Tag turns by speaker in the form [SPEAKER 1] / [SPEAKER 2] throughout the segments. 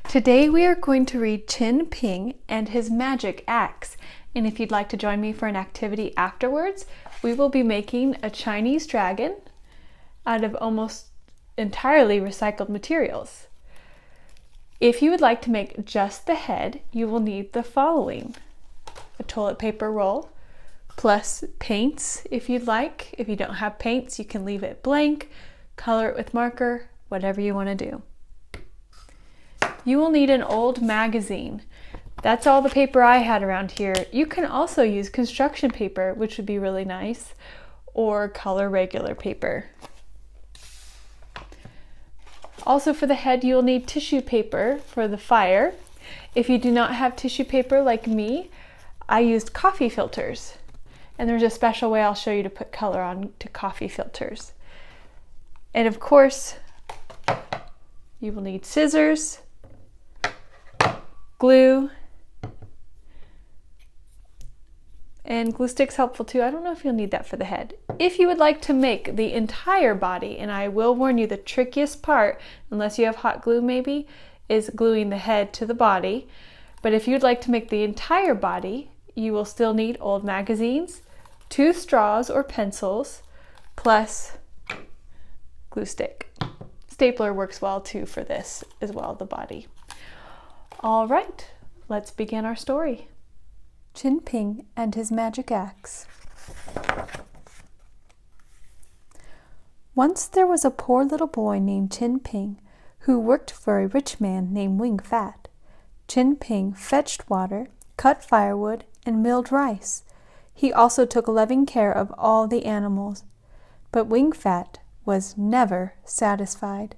[SPEAKER 1] Today we are going to read Qin Ping and his magic axe, and if you'd like to join me for an activity afterwards, we will be making a Chinese dragon out of almost entirely recycled materials. If you would like to make just the head, you will need the following: a toilet paper roll, plus paints if you'd like. If you don't have paints, you can leave it blank, color it with marker, whatever you want to do. You will need an old magazine. That's all the paper I had around here. You can also use construction paper, which would be really nice, or color regular paper. Also for the head, you'll need tissue paper for the fire. If you do not have tissue paper like me, I used coffee filters. And there's a special way I'll show you to put color on to coffee filters. And of course, you will need scissors, glue, and glue stick's helpful too. I don't know if you'll need that for the head. If you would like to make the entire body, and I will warn you, the trickiest part, unless you have hot glue maybe, is gluing the head to the body. But if you'd like to make the entire body, you will still need old magazines, 2 straws or pencils, plus glue stick. Stapler works well too for this as well, the body. All right, let's begin our story. Qin Ping and his magic axe. Once there was a poor little boy named Qin Ping who worked for a rich man named Wing Fat. Qin Ping fetched water, cut firewood, and milled rice. He also took loving care of all the animals. But Wing Fat was never satisfied.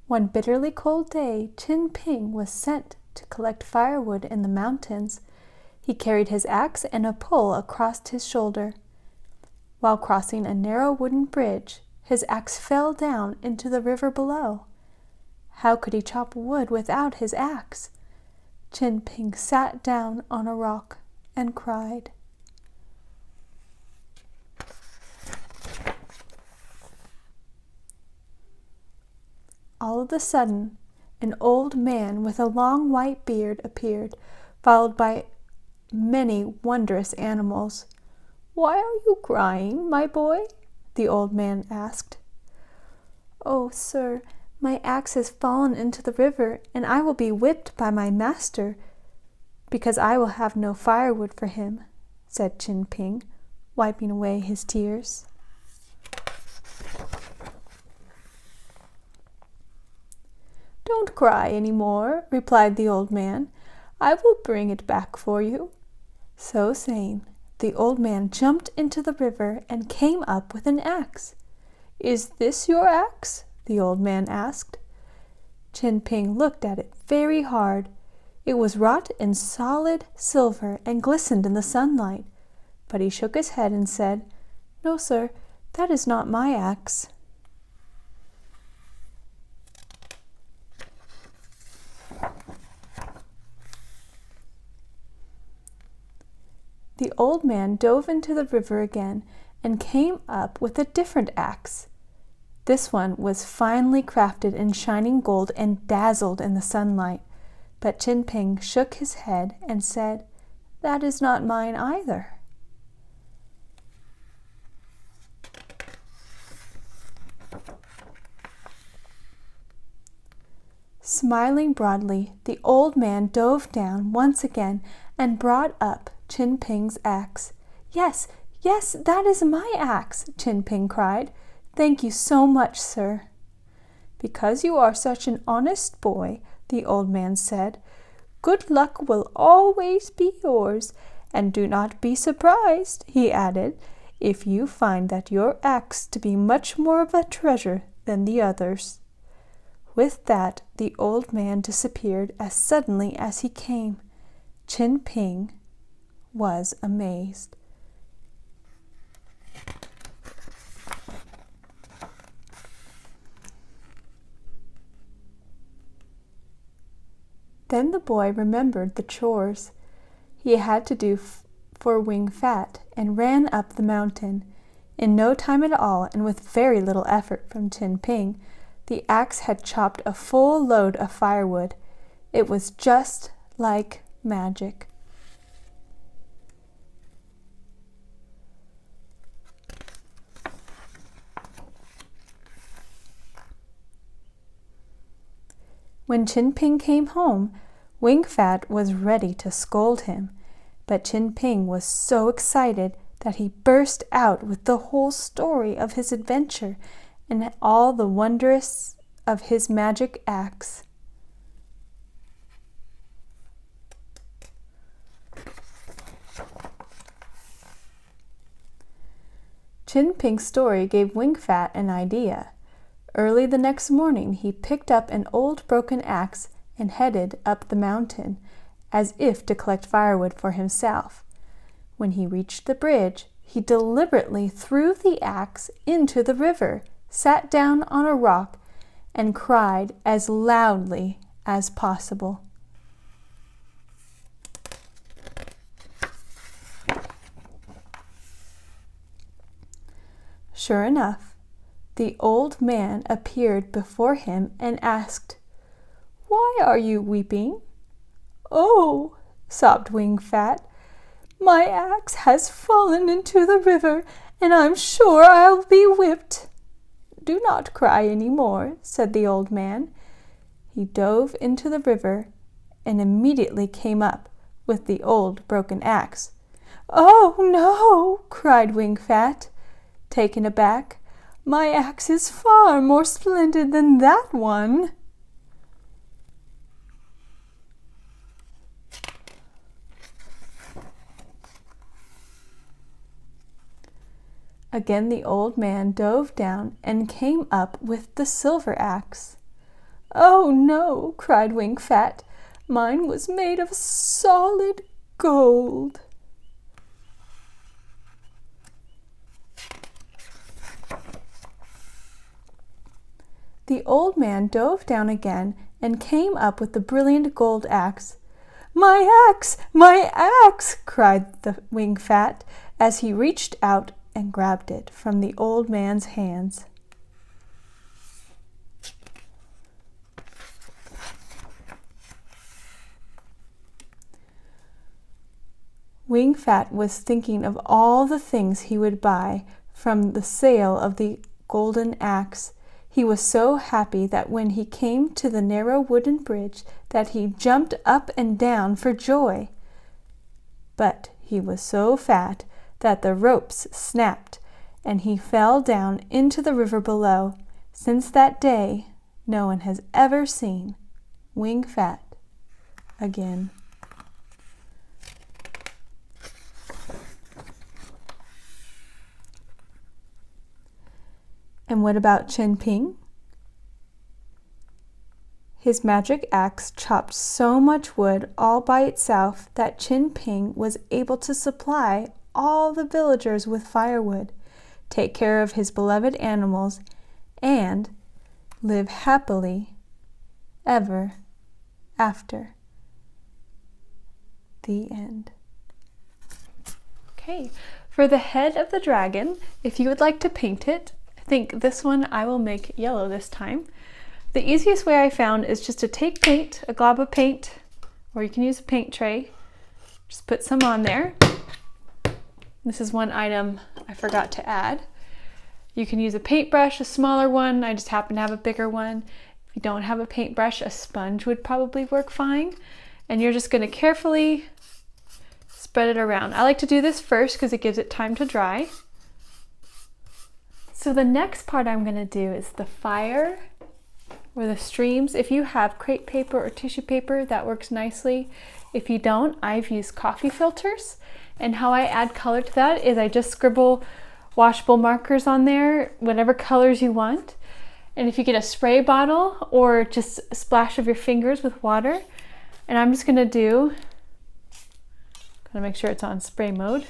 [SPEAKER 1] One bitterly cold day, Qin Ping was sent to collect firewood in the mountains. He carried his axe and a pole across his shoulder. While crossing a narrow wooden bridge, his axe fell down into the river below. How could he chop wood without his axe? Qin Ping sat down on a rock and cried. All of a sudden, an old man with a long white beard appeared, followed by many wondrous animals. "Why are you crying, my boy?" the old man asked. "Oh, sir, my axe has fallen into the river, and I will be whipped by my master, because I will have no firewood for him," said Qin Ping, wiping away his tears. "Don't cry any more," replied the old man. "I will bring it back for you." So saying, the old man jumped into the river and came up with an axe. "Is this your axe?" the old man asked. Qin Ping looked at it very hard. It was wrought in solid silver and glistened in the sunlight. But he shook his head and said, "No, sir, that is not my axe." The old man dove into the river again and came up with a different axe. This one was finely crafted in shining gold and dazzled in the sunlight. But Qin Ping shook his head and said, "That is not mine either." Smiling broadly, the old man dove down once again and brought up Qin Ping's axe. "Yes, yes, that is my axe," Qin Ping cried. "Thank you so much, sir." "Because you are such an honest boy," the old man said, "good luck will always be yours. And do not be surprised," he added, "if you find that your axe to be much more of a treasure than the others." With that, the old man disappeared as suddenly as he came. Qin Ping was amazed. Then the boy remembered the chores he had to do for Wing Fat and ran up the mountain. In no time at all, and with very little effort from Chin Ping, the axe had chopped a full load of firewood. It was just like magic. When Chin Ping came home, Wing Fat was ready to scold him, but Chin Ping was so excited that he burst out with the whole story of his adventure and all the wonders of his magic axe. Chin Ping's story gave Wing Fat an idea. Early the next morning he picked up an old broken axe and headed up the mountain, as if to collect firewood for himself. When he reached the bridge, he deliberately threw the axe into the river, sat down on a rock, and cried as loudly as possible. Sure enough, the old man appeared before him and asked, "Why are you weeping?" "Oh," sobbed Wing Fat, "my axe has fallen into the river, and I'm sure I'll be whipped." "Do not cry any more," said the old man. He dove into the river and immediately came up with the old broken axe. "Oh no," cried Wing Fat, taken aback. "My axe is far more splendid than that one." Again the old man dove down and came up with the silver axe. "Oh no," cried Wing Fat, "mine was made of solid gold." The old man dove down again and came up with the brilliant gold axe. "My axe! My axe!" cried the Wing Fat as he reached out and grabbed it from the old man's hands. Wing Fat was thinking of all the things he would buy from the sale of the golden axe. He was so happy that when he came to the narrow wooden bridge that he jumped up and down for joy. But he was so fat that the ropes snapped and he fell down into the river below. Since that day, no one has ever seen Wing Fat again. And what about Chin Ping? His magic axe chopped so much wood all by itself that Chin Ping was able to supply all the villagers with firewood, take care of his beloved animals, and live happily ever after. The end. Okay, for the head of the dragon, if you would like to paint it, I think this one I will make yellow this time. The easiest way I found is just to take paint, a glob of paint, or you can use a paint tray. Just put some on there. This is one item I forgot to add. You can use a paintbrush, a smaller one. I just happen to have a bigger one. If you don't have a paintbrush, a sponge would probably work fine. And you're just going to carefully spread it around. I like to do this first because it gives it time to dry. So the next part I'm going to do is the fire or the streams. If you have crepe paper or tissue paper, that works nicely. If you don't, I've used coffee filters. And how I add color to that is I just scribble washable markers on there, whatever colors you want. And if you get a spray bottle or just a splash of your fingers with water, and I'm just gonna make sure it's on spray mode.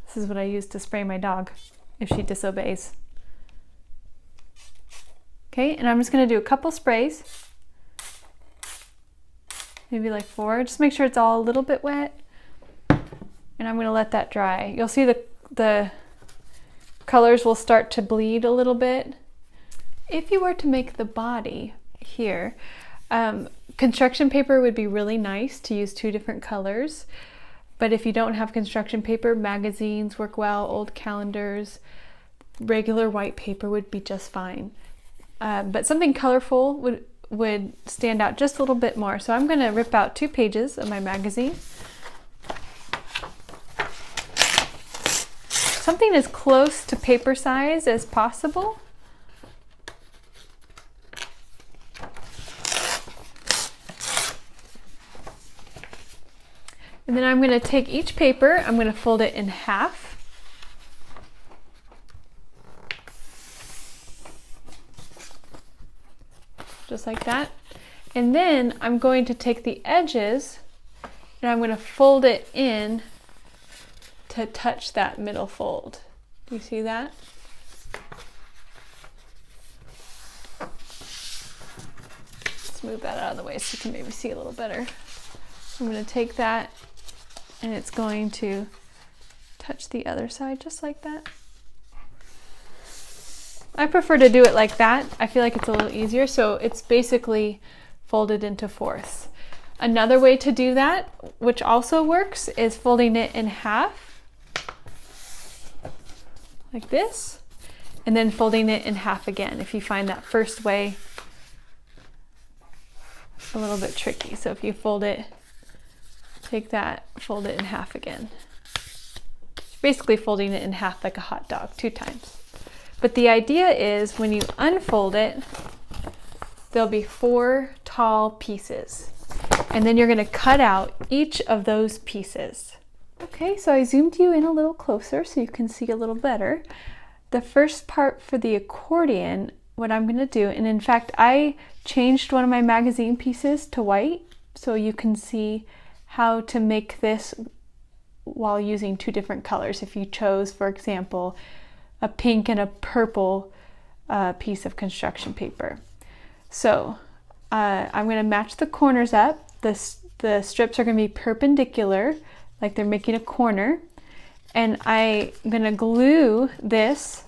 [SPEAKER 1] This is what I use to spray my dog if she disobeys. Okay, and I'm just gonna do a couple sprays, maybe like 4. Just make sure it's all a little bit wet. And and I'm going to let that dry. You'll see the colors will start to bleed a little bit. If you were to make the body here, construction paper would be really nice to use 2 different colors. But if you don't have construction paper, magazines work well, old calendars, regular white paper would be just fine. But something colorful would stand out just a little bit more. So I'm going to rip out 2 pages of my magazine. Something as close to paper size as possible. And then I'm going to take each paper, I'm going to fold it in half. Just like that. And then I'm going to take the edges and I'm going to fold it in to touch that middle fold. Do you see that? Let's move that out of the way so you can maybe see a little better. I'm going to take that and it's going to touch the other side just like that. I prefer to do it like that. I feel like it's a little easier, so it's basically folded into fourths. Another way to do that, which also works, is folding it in half like this, and then folding it in half again if you find that first way a little bit tricky. So if you fold it, take that, fold it in half again. Basically folding it in half like a hot dog 2 times. But the idea is when you unfold it, there'll be 4 tall pieces. And then you're going to cut out each of those pieces. Okay, so I zoomed you in a little closer so you can see a little better. The first part for the accordion, what I'm going to do, and in fact I changed one of my magazine pieces to white so you can see how to make this while using 2 different colors. If you chose, for example, a pink and a purple piece of construction paper. So I'm going to match the corners up. The strips are going to be perpendicular, like they're making a corner. And I'm going to glue this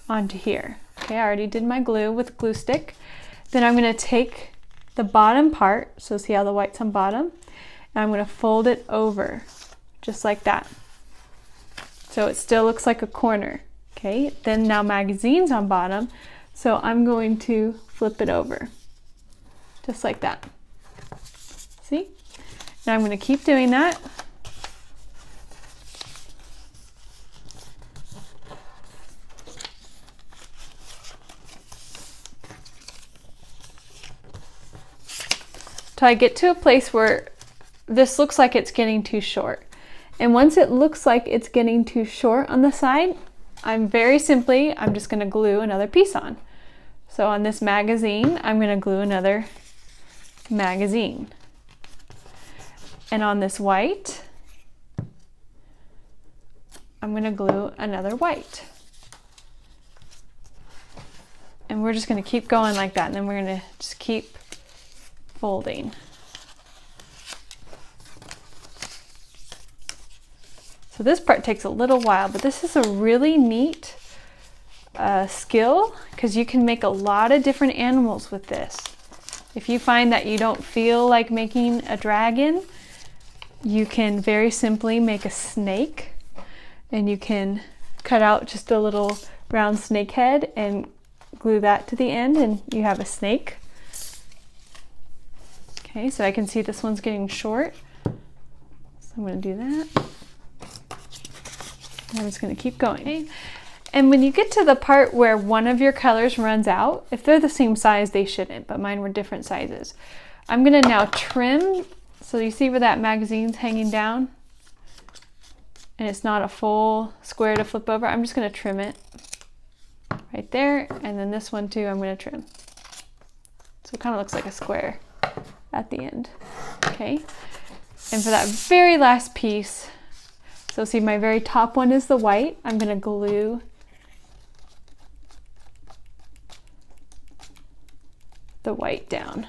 [SPEAKER 1] onto here. Okay, I already did my glue with glue stick. Then I'm going to take the bottom part, so see how the white's on bottom, and I'm going to fold it over, just like that. So it still looks like a corner. Okay, then now magazine's on bottom, so I'm going to flip it over, just like that. See? Now I'm going to keep doing that. Till I get to a place where this looks like it's getting too short. And once it looks like it's getting too short on the side, I'm just going to glue another piece on. So on this magazine, I'm going to glue another magazine. And on this white, I'm going to glue another white. And we're just going to keep going like that, and then we're going to just keep folding. So this part takes a little while, but this is a really neat skill because you can make a lot of different animals with this. If you find that you don't feel like making a dragon, you can very simply make a snake, and you can cut out just a little round snake head and glue that to the end, and you have a snake. Okay, so I can see this one's getting short, so I'm going to do that. I'm just going to keep going. Okay. And when you get to the part where one of your colors runs out, if they're the same size, they shouldn't, but mine were different sizes. I'm going to now trim. So you see where that magazine's hanging down? And it's not a full square to flip over. I'm just going to trim it right there. And then this one too, I'm going to trim. So it kind of looks like a square at the end. Okay. And for that very last piece, so see my very top one is the white. I'm going to glue the white down.